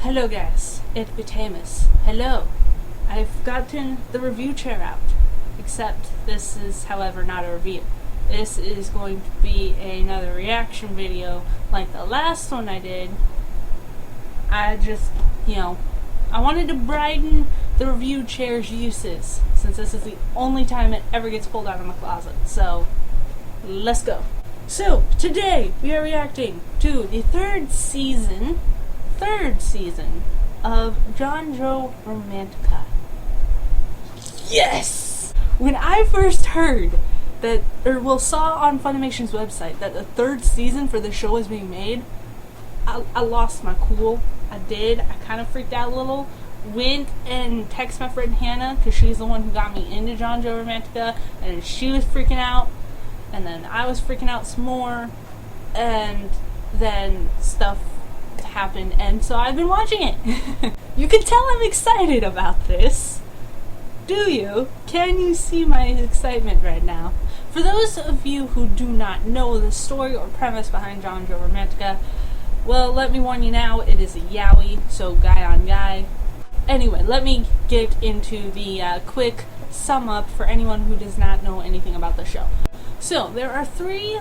Hello guys, it's Betamus. Hello. I've gotten the review chair out. Except this is, however, not a review. This is going to be another reaction video like the last one I did. I just, I wanted to brighten the review chair's uses, since this is the only time it ever gets pulled out of my closet. So, let's go. So, today we are reacting to the third season of Junjou Romantica. Yes! When I first heard that, saw on Funimation's website that the third season for the show was being made, I lost my cool. I did. I kind of freaked out a little. Went and texted my friend Hannah, because she's the one who got me into Junjou Romantica, and she was freaking out, and then I was freaking out some more, and then stuff happened, and so I've been watching it. You can tell I'm excited about this. Do you? Can you see my excitement right now? For those of you who do not know the story or premise behind Junjou Romantica, well, let me warn you now, it is a yaoi, so guy on guy. Anyway, let me get into the quick sum up for anyone who does not know anything about the show. So, there are three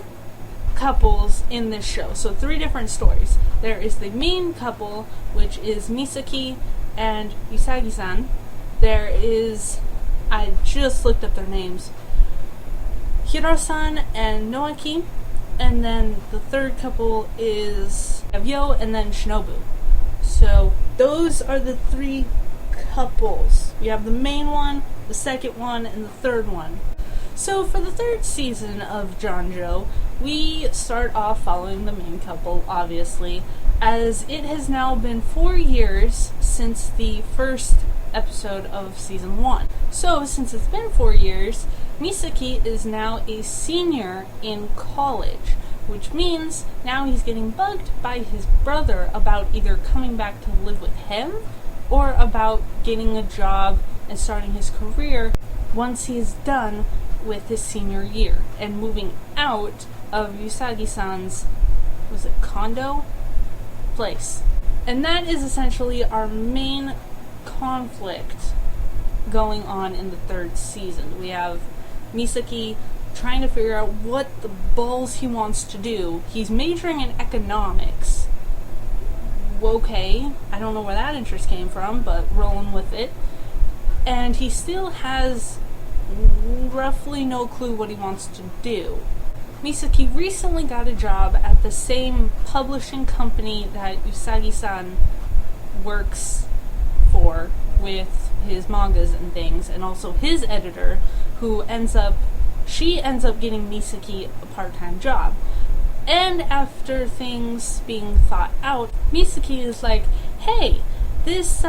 couples in this show, so three different stories. There is the main couple, which is Misaki and Usagi-san. There is, I just looked up their names, Hiro-San and Nowaki, and then the third couple is Yo and then Shinobu. So those are the three couples. We have the main one, the second one, and the third one. So for the third season of Junjou, we start off following the main couple, obviously, as it has now been 4 years since the first episode of season 1. So since it's been 4 years, Misaki is now a senior in college, which means now he's getting bugged by his brother about either coming back to live with him or about getting a job and starting his career once he is done with his senior year and moving out of Usagi-san's, was it condo? Place. And that is essentially our main conflict going on in the third season. We have Misaki trying to figure out what the balls he wants to do. He's majoring in economics. Okay, I don't know where that interest came from, but rolling with it. And he still has roughly no clue what he wants to do. Misaki recently got a job at the same publishing company that Usagi-san works for with his mangas and things, and also his editor, she ends up getting Misaki a part-time job. And after things being thought out, Misaki is like, hey, this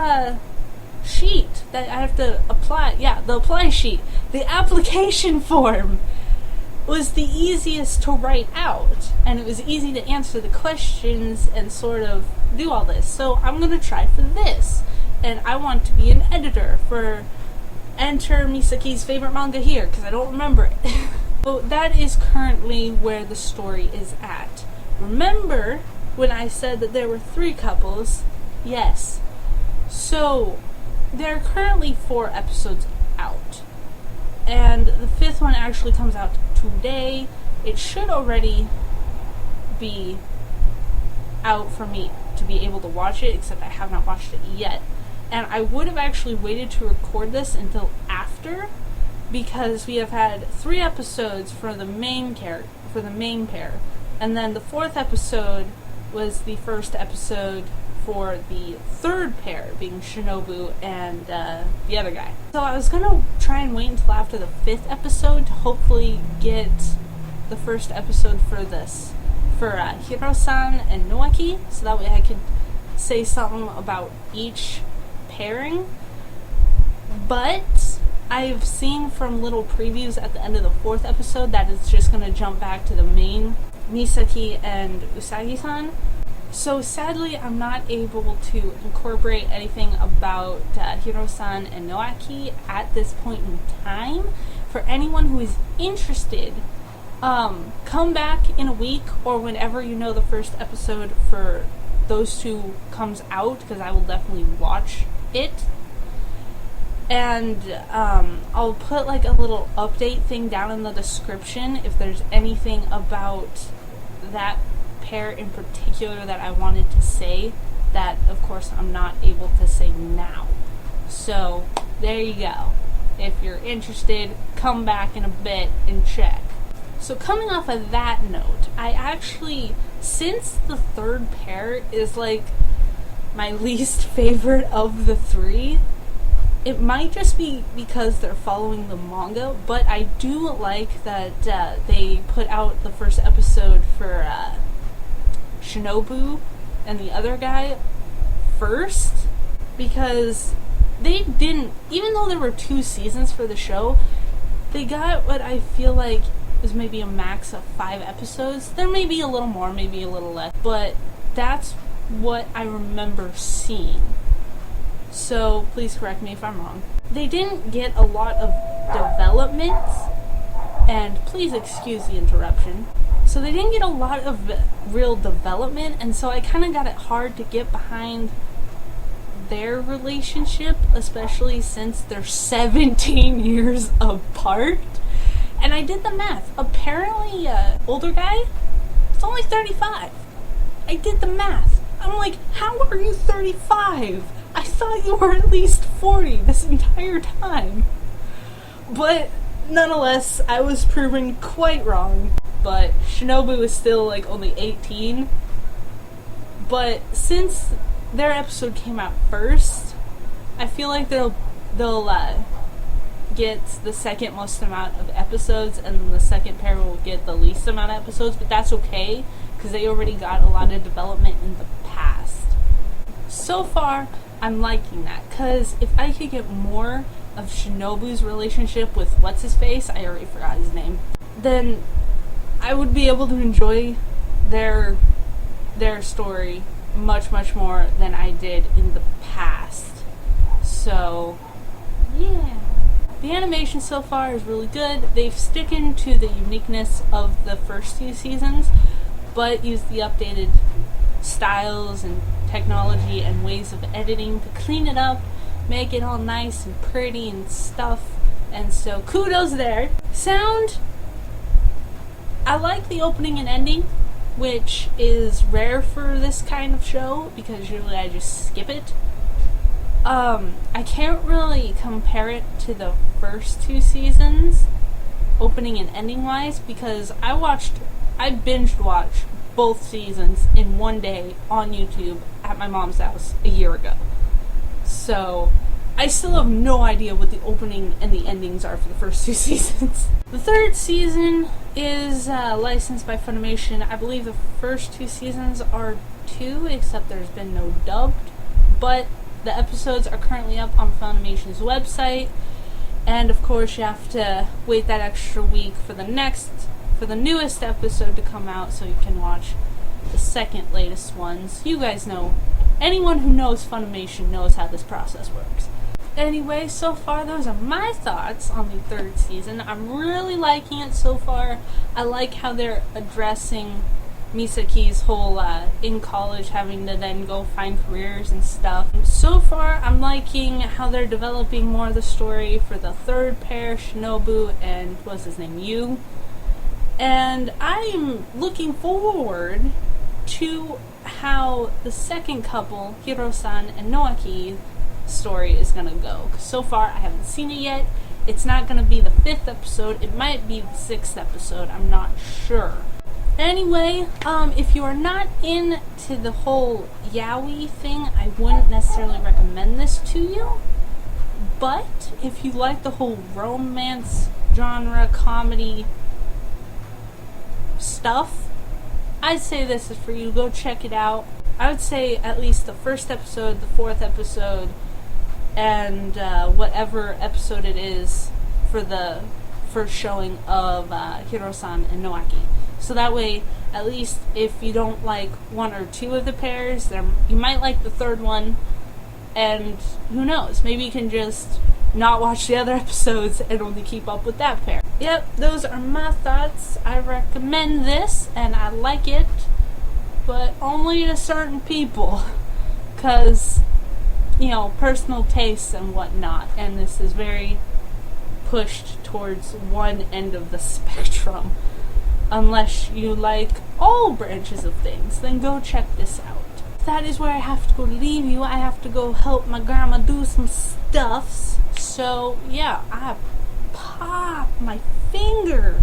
sheet that I have to apply, the apply sheet, the application form was the easiest to write out, and it was easy to answer the questions and sort of do all this, so I'm gonna try for this, and I want to be an editor for enter Misaki's favorite manga here, because I don't remember it. So that is currently where the story is at. Remember when I said that there were three couples? Yes. So there are currently 4 episodes out, and the 5th one actually comes out today. It should already be out for me to be able to watch it, except I have not watched it yet. And I would have actually waited to record this until after, because we have had 3 episodes for the main pair, and then the 4th episode was the first episode for the third pair, being Shinobu and the other guy. So I was gonna try and wait until after the 5th episode to hopefully get the first episode for this, for Hiro-san and Nowaki, so that way I could say something about each pairing. But I've seen from little previews at the end of the 4th episode that it's just gonna jump back to the main Misaki and Usagi-san. So sadly, I'm not able to incorporate anything about Hiro-san and Nowaki at this point in time. For anyone who is interested, come back in a week or whenever you know the first episode for those two comes out, because I will definitely watch it. And I'll put like a little update thing down in the description if there's anything about that pair in particular that I wanted to say that, of course, I'm not able to say now. So there you go. If you're interested, come back in a bit and check. So coming off of that note, I actually, since the third pair is like my least favorite of the three, it might just be because they're following the manga, but I do like that they put out the first episode for Shinobu and the other guy first, because they didn't, even though there were 2 seasons for the show, they got what I feel like is maybe a max of 5 episodes. There may be a little more, maybe a little less, but that's what I remember seeing. So please correct me if I'm wrong. They didn't get a lot of development, and please excuse the interruption. So they didn't get a lot of real development, and so I kind of got it hard to get behind their relationship, especially since they're 17 years apart. And I did the math. Apparently, older guy, it's only 35. I did the math. I'm like, how are you 35? I thought you were at least 40 this entire time. But nonetheless, I was proven quite wrong. But Shinobu is still like only 18. But since their episode came out first, I feel like they'll get the second most amount of episodes, and then the second pair will get the least amount of episodes, but that's okay, because they already got a lot of development in the past. So far, I'm liking that, because if I could get more of Shinobu's relationship with what's-his-face, I already forgot his name, then I would be able to enjoy their story much, much more than I did in the past. So, yeah. The animation so far is really good. They've sticking to the uniqueness of the first 2 seasons, but used the updated styles and technology and ways of editing to clean it up, make it all nice and pretty and stuff, and so kudos there. Sound, I like the opening and ending, which is rare for this kind of show, because usually I just skip it. I can't really compare it to the first 2 seasons, opening and ending wise, because I binge watched both seasons in one day on YouTube at my mom's house a year ago. So, I still have no idea what the opening and the endings are for the first 2 seasons. The third season is licensed by Funimation. I believe the first 2 seasons are 2, except there's been no dubbed, but the episodes are currently up on Funimation's website, and of course you have to wait that extra week for the newest episode to come out, so you can watch the second latest ones. You guys know, anyone who knows Funimation knows how this process works. Anyway, so far those are my thoughts on the third season. I'm really liking it so far. I like how they're addressing Misaki's whole in college having to then go find careers and stuff. So far, I'm liking how they're developing more of the story for the third pair, Shinobu and what's his name, Yu. And I'm looking forward to how the second couple, Hiro-San and Nowaki, story is gonna go. 'Cause so far, I haven't seen it yet. It's not gonna be the 5th episode. It might be the 6th episode. I'm not sure. Anyway, if you are not into the whole yaoi thing, I wouldn't necessarily recommend this to you. But if you like the whole romance genre, comedy stuff, I'd say this is for you. Go check it out. I would say at least the first episode, the 4th episode, and whatever episode it is for the first showing of Hiro-San and Nowaki. So that way, at least if you don't like 1 or 2 of the pairs, you might like the 3rd one, and who knows, maybe you can just not watch the other episodes and only keep up with that pair. Yep, those are my thoughts. I recommend this, and I like it. but only to certain people, because, you know, personal tastes and whatnot, and this is very pushed towards one end of the spectrum. Unless you like all branches of things, then go check this out. That is where I have to go leave you. I have to go help my grandma do some stuffs. So yeah, I popped my finger.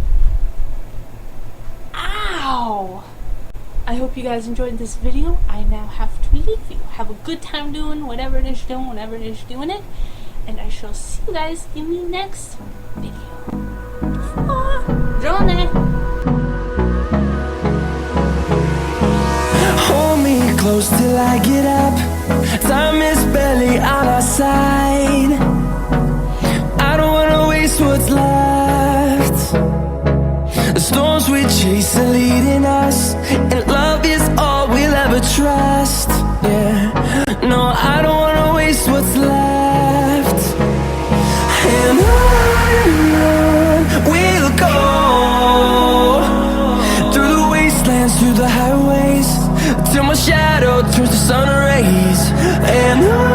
Ow! I hope you guys enjoyed this video. I now have to leave you. Have a good time doing whatever it is you're doing, whenever it is you're doing it. And I shall see you guys in the next video. Johnny! Hold me close till I get up. Time is barely on our side. I don't wanna waste what's left. The storms we chase are leading us, and love is all we'll ever trust. Yeah, no, I don't wanna waste what's left. And on we'll go, through the wastelands, through the highways, till my shadow turns to sun rays. And on